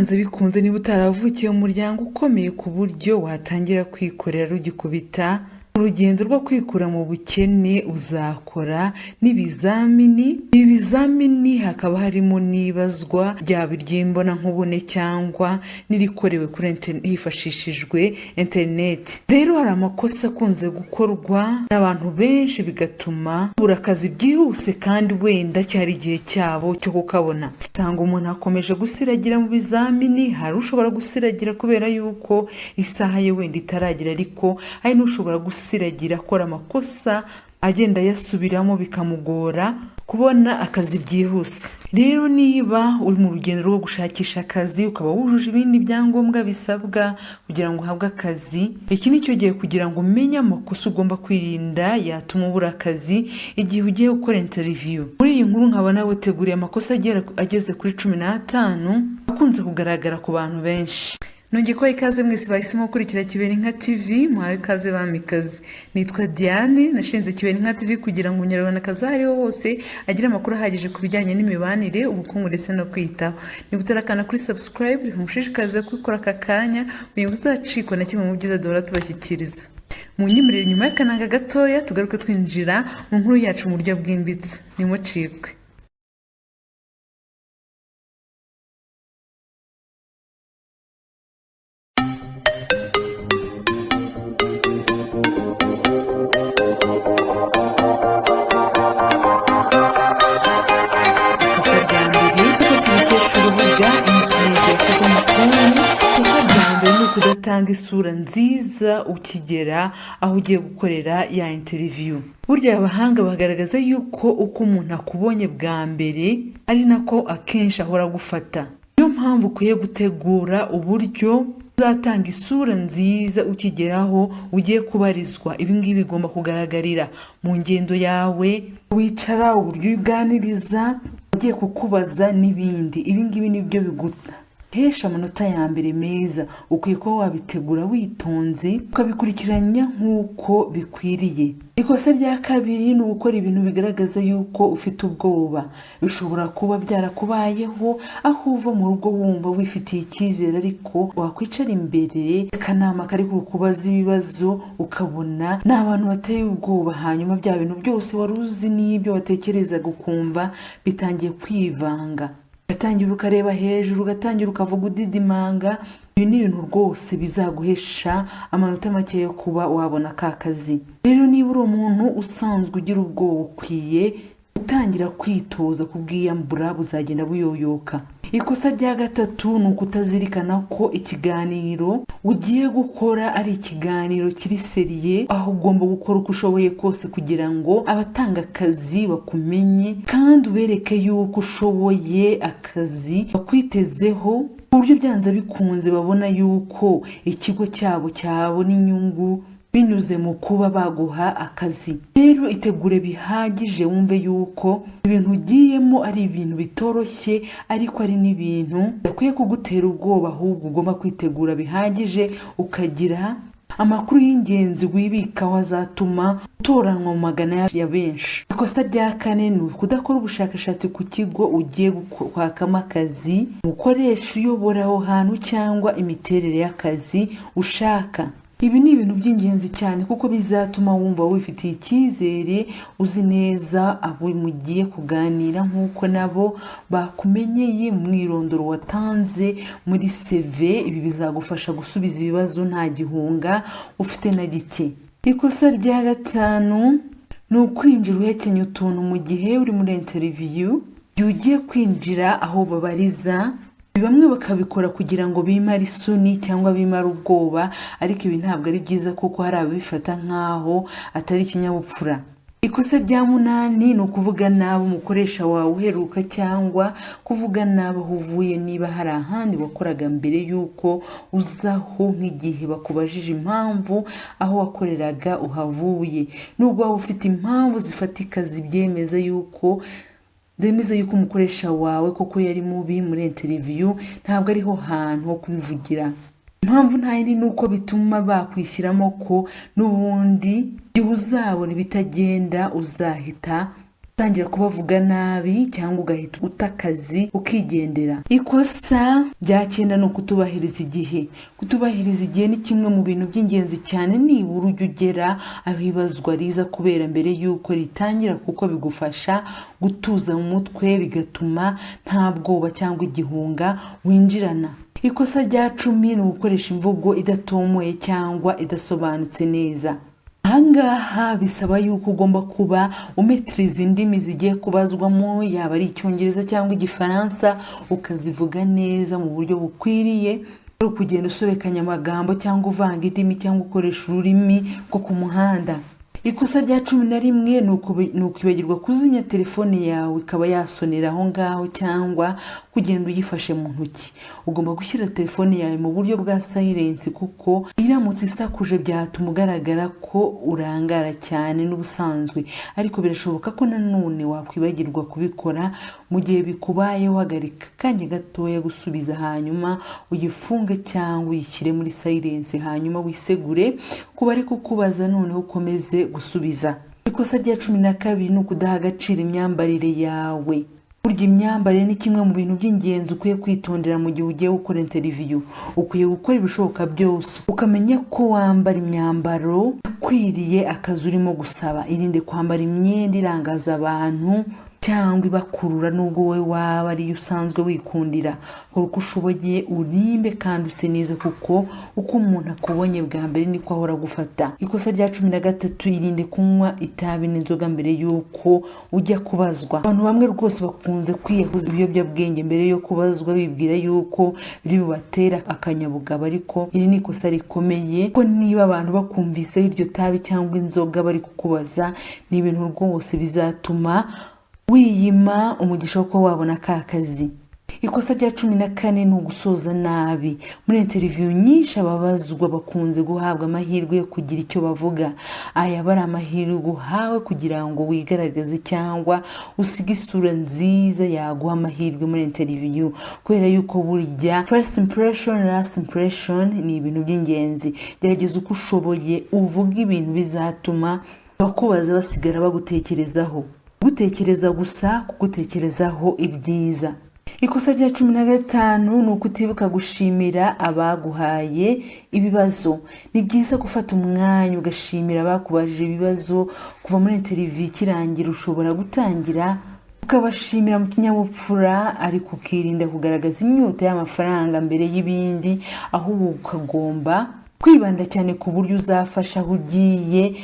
byanze bikunze niba utaravukiye mu muryango ukomeye ku buryo watangira kwikorera rugikubita, urugendo rwo kwikura mu bukene uzakora n'ibizamini. Ibi bizamini hakaba harimo n'ibazwa ryaba iry'imbona nkubone cyangwa n'irikorewe kuri hifashishijwe interineti. Rero hari amakosa akunze gukorwa n'abantu benshi bigatuma babura akazi byihuse kandi wenda cyari igihe cyabo cyo kukabona. Usanga umuntu akomeje gusiragira mu bizamini, hari ushobora gusiragira kubera yuko isaha ye wenda itaragira, ariko hari n'ushobora gusiragira akora amakosa agenda yasubiramo bikamugora kubona akazi byihuse. Rero niba uri mu rugendo rwo gushakisha akazi ukaba wujuje ibindi byangombwa bisabwa kugira ngo uhabwe akazi, iki ni cyo gihe kugira ngo umenye amakosa ugomba kwirinda yatuma ubura akazi igihe ugiye gukora interview. Muri iyi nkuru nkaba nabateguriye amakosa ageze kuri 15 akunze kugaragara ku bantu benshi. Nongeye ko ikaze mwese bahisemo gukurikira Kibeninka TV, muhawe ikaze bamikazi. Nitwa Diane, nashinze Kibeninka TV kugira ngo umunyarwandakazi ariho hose agire amakuru ahagije ku bijyanye n'imibanire, ubukungu ndetse no kwitaho. Niba utarakana kuri subscribe, reka mushishikarize kubikora aka kanya kugira ngo utacikwa na kimwe mu byiza duhora tubashyikiriza. Munyemerere nyuma y'akananga gatoya tugaruke twinjira mu nkuru yacu mu buryo bwimbitse. Nimucikwe. Kudatanga isura nziza ukigera aho ugiye gukorera ya interview. Burya abahanga bagaragaza yuko uko umuntu akubonye bwa mbere ari nako akenshi ahora gufata. Niyo mpamvu ukwiye gutegura uburyo uzatanga isura nziza ukigeraho ugiye kubarizwa. Ibi ngibi bigomba kugaragarira mu ngendo yawe, wicara, uburyo uganiriza, ugiye kukubaza n'ibindi. Ibi ngibi nibyo hesha amanota ya mbere meza. Ukwiye kuba wabitegura witonze ukabikurikiranya nk'uko bikwiriye. Ikosa rya kabiri ni ugukora ibintu bigaragaza yuko ufite ubwoba. Bishobora kuba byarakubayeho aho uva mu rugo wumva wifitiye icyizere, ariko wakwicara imbere akanama kari kukubaza ibibazo ukabona ni abantu bateye ubwoba, hanyuma bya bintu byose wari uzi n'ibyo watekerezaga ukumva bitangiye kwivanga. Ugatangira ukareba hejuru, ugatangira ukavuga udidimanga. Ibi ni ibintu rwose bizaguhesha amanota make yo kuba wabona ka kazi. Rero niba uri umuntu usanzwe ugira ubwoba, ukwiye gutangira kwitoza kubwiyambura, buzagenda buyoyoka. Ikosa rya gatatu ni ukutazirikana ko ikiganiro ugiye gukora ari ikiganiro kiri seriye, aho ugomba gukora uko ushoboye kose kugira ngo abatanga akazi bakumenye kandi ubereke yuko ushoboye akazi bakwitezeho, ku buryo byanze bikunze babona yuko ikigo cyabo cyabona inyungu binyuze mu kuba baguha akazi. Rero itegure bihagije, wumve yuko ibintu ugiyemo ari ibintu bitoroshye, ariko ari n'ibintu bidakwiye kugutera ubwoba, ahubwo ugomba kwitegura bihagije ukagira amakuru y'ingenzi wibikaho azatuma utoranywa mu magana ya benshi. Ikosa rya kane ni ukudakora ubushakashatsi ku kigo ugiye kwakamo akazi, umukoresha uyobora aho hantu cyangwa imiterere y'akazi ushaka. Ibi ni ibintu by'ingenzi cyane kuko bizatuma wumva wifitiye icyizere, uzi neza abo mugiye kuganira nk'uko nabo bakumenyeye mu mwirondoro watanze muri CV. Ibi bizagufasha gusubiza ibibazo nta gihunga ufite na gike. Ikosa rya gatanu ni ukwinjira uhekenye utuntu mu gihe uri muri interview. Iyo ugiye kwinjira aho babariza, bamwe bakabikora kugira ngo bimare isoni cyangwa bimare ubwoba, ariko ibi ntabwo ari byiza kuko hari ababifata nk'aho atari ikinyabupfura. Ikosa rya 8 ni ukuvuga nabi umukoresha wawe uheruka cyangwa kuvuga nabi aho uvuye niba hari ahandi wakoraga mbere yuko uzaho, nk'igihe bakubajije impamvu aho wakoreraga uhavuye. Nubwo waba ufite impamvu zifatika zibyemeza yuko umukoresha wawe koko yari mubi muri interview, ntabwo ariho hantu ho kubivugira. Impamvu nta yindi nuko bituma bakwishyiramo ko n'ubundi igihe uzabona ibitagenda uzahita utangira kubavuga nabi cyangwa ugahita uta akazi ukigendera. Ikosa rya 9 ni ukutubahiriza igihe. Kutubahiriza igihe ni kimwe mu bintu by'ingenzi cyane nibura ujya ugera aho ibazwa riza kubera mbere y'uko ritangira, kuko bigufasha gutuza mu mutwe bigatuma nta bwoba cyangwa igihunga winjirana. Ikosa rya 10 ni ugukoresha imvugo idatomoye cyangwa idasobanutse neza. Ahangaha bisaba yuko ugomba kuba umetriza indimi zigiye kubazwamo, yaba ari Icyongereza cyangwa Igifaransa, ukazivuga neza mu buryo bukwiriye, ari kugenda usobekanya amagambo cyangwa uvanga indimi cyangwa ukoresha ururimi rwo ku muhanda. Ikosa rya 11 ni ukwibagirwa kuzimya telefone yawe ikaba yasonera aho ngaho cyangwa kugenda uyifashe mu ntoki. Ugomba gushyira telefone yawe mu buryo bwa silence, kuko iramutse isakuje byatuma ugaragara ko urangara cyane n'ubusanzwe, ariko birashoboka ko nanone wakwibagirwa kubikora. Mu gihe bikubayeho, hagarika akanya gatoya gusubiza, hanyuma uyifunge cyangwa uyishyire muri silence, hanyuma wisegure kuba ari kukubaza, noneho ukomeze gusubiza. Ikosa rya 12 ni ukudaha agaciro imyambarire yawe. Burya imyambarire ni kimwe mu bintu by'ingenzi ukwiye kwitondera mu gihe ugiye gukora interview. Ukwiye gukora ibishoboka byose ukamenya ko wambara imyambaro ikwiriye akazi urimo gusaba. Irinde kwambara imyenda irangaza abantu cyangwa ibakurura nubwo wowe waba ari usanzwe wikundira. Kora uko ushoboye urimbe kandi use neza, kuko uko umuntu akubonye bwa mbere niko ahora gufata. Ikosa rya 13, irinde kunywa itabi n'inzoga mbere yuko ujya kubazwa. Abantu bamwe rwose bakunze kwiyahuza ibiyobyabwenge mbere yo kubazwa, bibwira yuko biri bubatera akanyabugabo, ariko iri ni ikosa rikomeye, ko niba abantu bakumvise iryo tabi cyangwa inzoga bari kukubaza, ni ibintu rwose bizatuma wiyima umugisha wo wabona ka kazi. Ikosa rya 14 ni ugusoza nabi. Muri interview nyinshi ababazwa bakunze guhabwa amahirwe yo kugira icyo bavuga. Aya bari amahirwe guhawe kugira ngo wigaragaze cyangwa usige isura nziza yaguha amahirwe muri interview, kubera yuko burya first impression last impression ni ibintu by'ingenzi. Gerageza uko ushoboye uvuga ibintu bizatuma bakubaza basigara bagutekerezaho. Gutekereza gusa, kugutekerezaho ibyiza. Ikosa rya 15 ni ukutibuka gushimira abaguhaye ibibazo. Ni byiza gufata umwanya ugashimira abakubaje ibibazo. Kuva muri interview kirangira, ushobora gutangira ukabashimira mu kinyabupfura, ariko ukirinda kugaragaza inyota y'amafaranga mbere y'ibindi, ahubwo ukagomba kwibanda cyane ku buryo uzafasha aho ugiye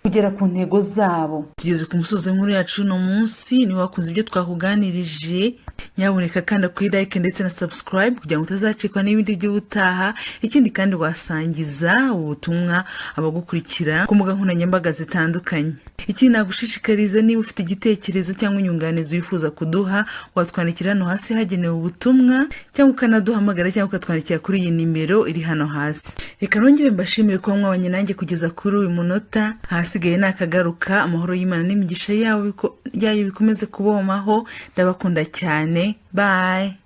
kugera ku ntego zabo. Tugeze ku musozo nkuru yacu no munsi. Ni wakunze ibyo twakuganirije, nyaboneka kandi kuri like ndetse na subscribe kugira ngo utazacikwa n'ibindi by'ubutaha. Ikindi kandi wasangiza ubutumwa abagukurikira ku mbuga nkoranyambaga zitandukanye. Ikindi nagushishikariza, niba ufite igitekerezo cyangwa inyunganizi wifuza kuduha, watwandikira hano hasi hagenewe ubutumwa, cyangwa ukanaduhamagara cyangwa ukatwandikira kuri iyi nimero iri hano hasi. Reka nongere mbashimire ko mwabanye nanjye kugeza kuri uyu munota. Hasigaye nakagaruka. Amahoro y'Imana n'imigisha yayo bikomeze kubomaho. Ndabakunda cyane. Bye.